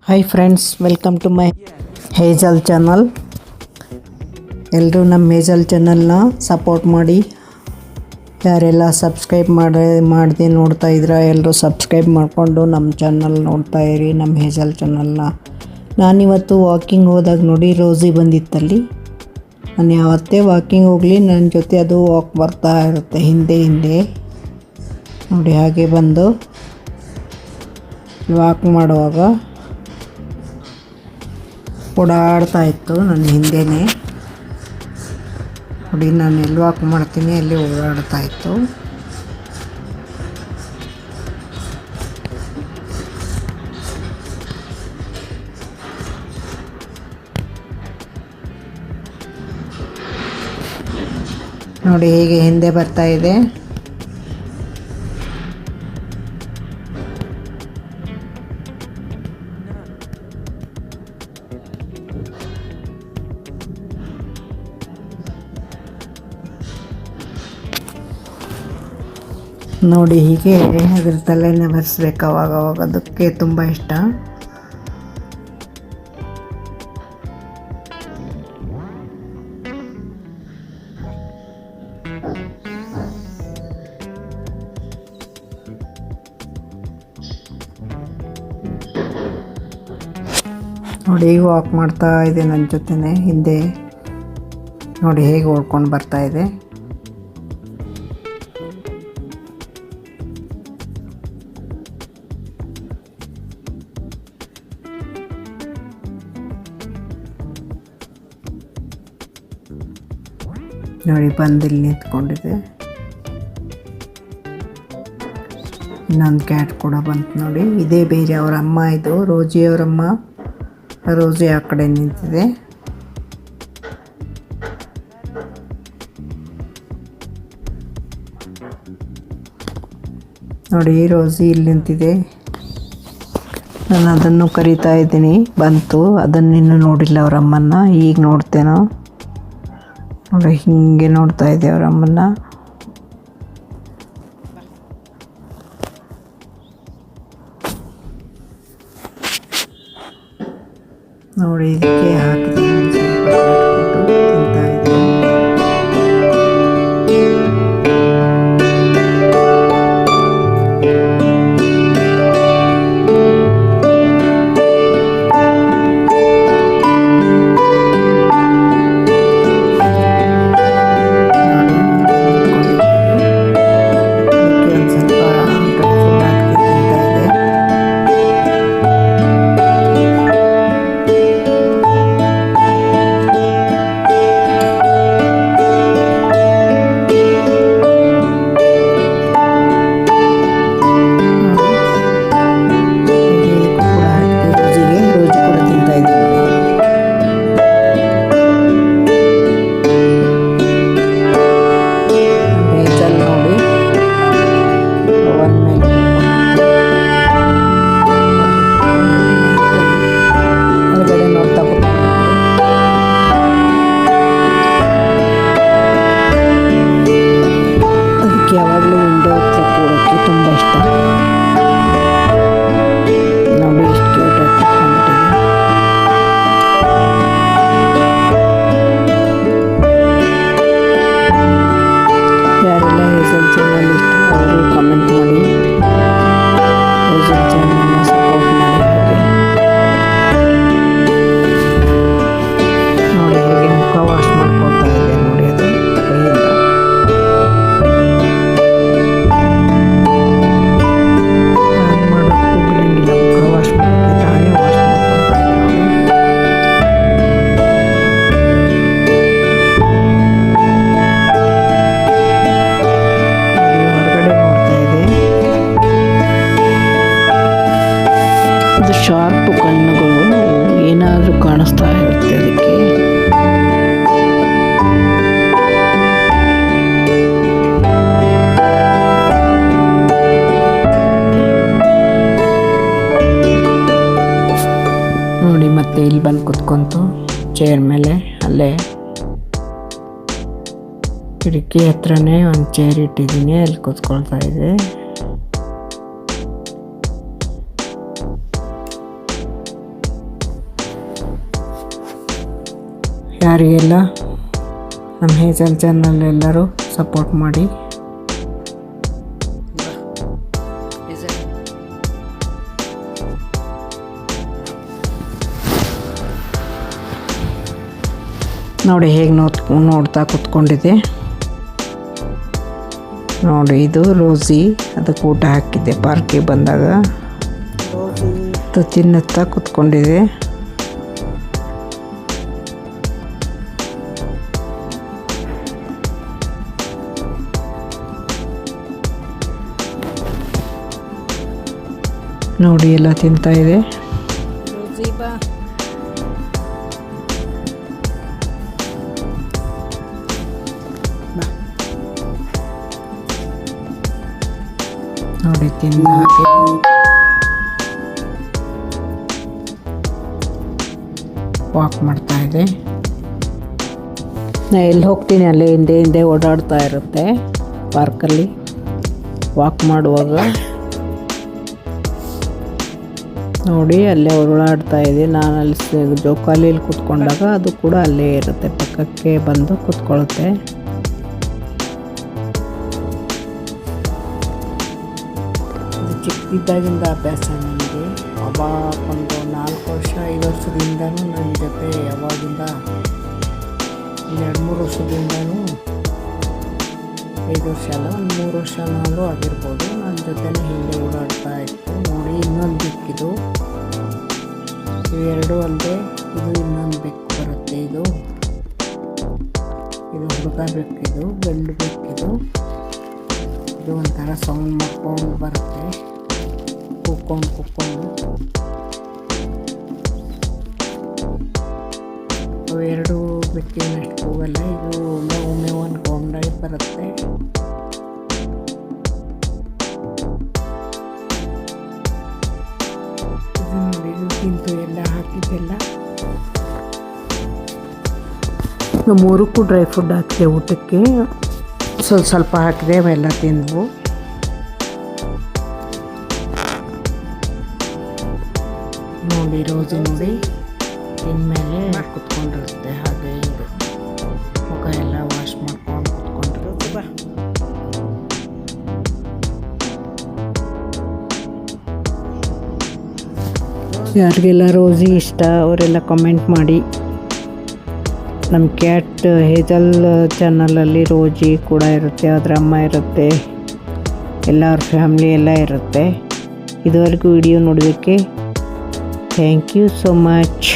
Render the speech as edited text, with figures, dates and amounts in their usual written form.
Hi friends, welcome to my Hazel channel. ಎಲ್ಲರೂ ನಮ್ಮ Hazel ಚಾನಲ್ನ ಸಪೋರ್ಟ್ ಮಾಡಿ. ಯಾರೆಲ್ಲ ಸಬ್ಸ್ಕ್ರೈಬ್ ಮಾಡದೆ ನೋಡ್ತಾ ಇದ್ದೀರಾ, ಎಲ್ಲರೂ ಸಬ್ಸ್ಕ್ರೈಬ್ ಮಾಡಿಕೊಂಡು ನಮ್ಮ ಚಾನಲ್ ನೋಡ್ತಾ ಇರಿ, ನಮ್ಮ ಹೇಜಲ್ ಚಾನಲ್ನ. ನಾನಿವತ್ತು ವಾಕಿಂಗ್ ಹೋದಾಗ ನೋಡಿ ರೋಸಿ ಬಂದಿತ್ತಲ್ಲಿ. ನಾನು ಯಾವತ್ತೇ ವಾಕಿಂಗ್ ಹೋಗಲಿ ನನ್ನ ಜೊತೆ ಅದು ವಾಕ್ ಬರ್ತಾ ಇರುತ್ತೆ ಹಿಂದೆ ನೋಡಿ. ಹಾಗೆ ಬಂದು ವಾಕ್ ಮಾಡುವಾಗ ಓಡಾಡ್ತಾ ಇತ್ತು ನನ್ನ ಹಿಂದೆಯೇ ನೋಡಿ. ನಾನು ಎಲ್ಲಿ ವಾಕ್ ಮಾಡ್ತೀನಿ ಅಲ್ಲಿ ಓಡಾಡ್ತಾ ಇತ್ತು. ನೋಡಿ ಹೇಗೆ ಹಿಂದೆ ಬರ್ತಾ ಇದೆ. ನೋಡಿ ಹೀಗೆ ಅದ್ರ ತಲೆನೇ ಬರ್ಸ್ಬೇಕು ಅವಾಗ ಅದಕ್ಕೆ ತುಂಬ ಇಷ್ಟ. ನೋಡಿ ವಾಕ್ ಮಾಡ್ತಾ ಇದೆ ನನ್ನ ಜೊತೆನೇ ಹಿಂದೆ. ನೋಡಿ ಹೇಗೆ ಓಡ್ಕೊಂಡು ಬರ್ತಾ ಇದೆ. ನೋಡಿ ಬಂದು ಇಲ್ಲಿ ನಿಂತ್ಕೊಂಡಿದೆ. ಇನ್ನೊಂದು ಕ್ಯಾಟ್ ಕೂಡ ಬಂತು ನೋಡಿ. ಇದೇ ಬೇರೆ ಅವರ ಅಮ್ಮ, ಇದು ರೋಜಿ ಅವರಮ್ಮ. ರೋಜಿ ಆ ಕಡೆ ನಿಂತಿದೆ. ನೋಡಿ ರೋಜಿ ಇಲ್ಲಿ ನಿಂತಿದೆ. ನಾನು ಅದನ್ನು ಕರಿತಾ ಇದ್ದೀನಿ, ಬಂತು. ಅದನ್ನಿನ್ನೂ ನೋಡಿಲ್ಲ ಅವರಮ್ಮನ್ನ, ಈಗ ನೋಡ್ತೇನೋ. ನೋಡಿ ಹಿಂಗೆ ನೋಡ್ತಾ ಇದೆ ಅವರಮ್ಮನ್ನ. ನೋಡಿ ಇದಕ್ಕೆ ಹಾಕಿದೆ ತಿಂತಾ ಇದೆ. ಯಾವಾಗಲೂ ವಿಂಡೋ ಹತ್ರ ಕೂಡೋಕ್ಕೆ ತುಂಬ ಇಷ್ಟ. ನೋಡಿ ಎಷ್ಟು ಕ್ಯೂಟ್ ಆಗಿ ಕೂತ್ಕೊಂಡ್ಬಿಟ್ಟಿದೆ. ಯಾರೆಲ್ಲ ಹೇಜಲ್ ಚಾನಲ್ ಇಷ್ಟ ಅವರು ಕಮೆಂಟ್ ಮಾಡಿ. ಹೇಜಲ್ ಚಾನಲ್ನ ಸಪೋರ್ಟ್ ಮಾಡಿ. ಹಾಗೆ ನೋಡಿ ಹೇಗೆ ಮುಖ ವಾಶ್ ಮಾಡ್ಕೊಳ್ತಾ ಇದೆ ನೋಡಿ ಅದು ಕೈಯಿಂದ. ಶಾರ್ಪ್ ಕಣ್ಣುಗಳು ಏನಾದರೂ ಕಾಣಿಸ್ತಾ ಇರುತ್ತೆ ಅದಕ್ಕೆ. ನೋಡಿ ಮತ್ತೆ ಇಲ್ಲಿ ಬಂದು ಕುತ್ಕೊಂತು ಚೇರ್ ಮೇಲೆ. ಅಲ್ಲೇ ಕಿಟಕಿ ಹತ್ರನೇ ಒಂದು ಚೇರ್ ಇಟ್ಟಿದ್ದೀನಿ, ಅಲ್ಲಿ ಕೂತ್ಕೊಳ್ತಾ ಇದೆ. ಯಾರಿಗೆಲ್ಲ ನಮ್ಮ ಹೇಜಲ್ ಚಾನಲ್ ಎಲ್ಲರೂ ಸಪೋರ್ಟ್ ಮಾಡಿ. ನೋಡಿ ಹೇಗೆ ನೋಡ್ತಾ ಕೂತ್ಕೊಂಡಿದೆ ನೋಡಿ. ಇದು ರೋಸಿ, ಅದಕ್ಕೆ ಊಟ ಹಾಕಿದ್ದೆ ಪಾರ್ಕಿಗೆ ಬಂದಾಗ. ತಿನ್ನುತ್ತಾ ಕೂತ್ಕೊಂಡಿದೆ. ನೋಡಿ ಎಲ್ಲ ತಿಂತಾ ಇದೆ. ನೋಡಿ ತಿಂದ ಹಾಗೆ ವಾಕ್ ಮಾಡ್ತಾ ಇದೆ. ನಾ ಎಲ್ಲಿ ಹೋಗ್ತೀನಿ ಅಲ್ಲಿ ಹಿಂದೆ ಓಡಾಡ್ತಾ ಇರುತ್ತೆ ಪಾರ್ಕಲ್ಲಿ ವಾಕ್ ಮಾಡುವಾಗ. ನೋಡಿ ಅಲ್ಲೇ ಓಡಾಡ್ತಾ ಇದೆ. ನಾನು ಅಲ್ಲಿ ಜೋಕಾಲಿಯಲ್ಲಿ ಕೂತ್ಕೊಂಡಾಗ ಅದು ಕೂಡ ಅಲ್ಲೇ ಇರುತ್ತೆ, ಪಕ್ಕಕ್ಕೆ ಬಂದು ಕೂತ್ಕೊಳ್ಳುತ್ತೆ. ಚಿಕ್ಕದಾಗಿಂದ ಅಭ್ಯಾಸ ನನಗೆ. ಅವಾಗ ಒಂದು 4 ವರ್ಷ 5 ವರ್ಷದಿಂದನೂ ನನ್ನ ಜೊತೆ, ಯಾವಾಗಿಂದ 2-3 ವರ್ಷದಿಂದನೂ, 5 ವರ್ಷ ಅಲ್ಲ, ಒಂದು 3 ವರ್ಷನಾದರೂ ಆಗಿರ್ಬೋದು, ನನ್ನ ಜೊತೆನೇ ಹಿಂದೆ ಓಡಾಡ್ತಾ ಇತ್ತು. ನೋಡಿ ಇನ್ನೊಂದು ಬೆಕ್ಕಿದು, ಇವೆರಡು ಅಲ್ಲದೆ ಇದು ಇನ್ನೊಂದು ಬೆಕ್ಕು ಬರುತ್ತೆ. ಇದು ಹುಡುಗ ಬೆಕ್ಕಿದು, ಗಂಡು ಬೆಕ್ಕಿದು. ಇದು ಒಂಥರ ಸೌಂಡ್ ಮಾಡ್ಕೊಂಡು ಬರುತ್ತೆ, ಕುಕ್ಕೊಂಡು. ಅವೆರಡು ಬೆಕ್ಕಿನಷ್ಟು ಹೋಗಲ್ಲ. ಇದು ಒಮ್ಮೆ ಅನ್ಕೊಂಡಾಗಿ ಬರುತ್ತೆ. ಇದು ನೋಡಿ, ಇದು ತಿಂತು ಎಲ್ಲ ಹಾಕಿದ್ದೆಲ್ಲ. ಮೂರಕ್ಕೂ ಡ್ರೈ ಫುಡ್ ಹಾಕಿದೆ ಊಟಕ್ಕೆ, ಸ್ವಲ್ಪ ಹಾಕಿದೆ, ಅವೆಲ್ಲ ತಿಂದವು. ನೋಡಿ ರೋಜಿ ನೋಡಿ ಇನ್ಮೇಲೆ ಕುತ್ಕೊಂಡಿರುತ್ತೆ, ಹಾಗೆ ಇದು ಮುಖ ಎಲ್ಲ ವಾಶ್ ಮಾಡ್ಕೊಂಡು ಕುತ್ಕೊಂಡಿರುತ್ತೆ. ಯಾರಿಗೆಲ್ಲ ರೋಜಿ ಇಷ್ಟ ಅವರೆಲ್ಲ ಕಮೆಂಟ್ ಮಾಡಿ. ನಮ್ಮ ಕ್ಯಾಟ್ ಹೇಜಲ್ ಚಾನಲಲ್ಲಿ ರೋಜಿ ಕೂಡ ಇರುತ್ತೆ, ಅದರ ಅಮ್ಮ ಇರುತ್ತೆ, ಎಲ್ಲರ ಫ್ಯಾಮ್ಲಿ ಎಲ್ಲ ಇರುತ್ತೆ. ಇದುವರೆಗೂ ವಿಡಿಯೋ ನೋಡೋದಕ್ಕೆ ಥ್ಯಾಂಕ್ ಯು ಸೋ ಮಚ್.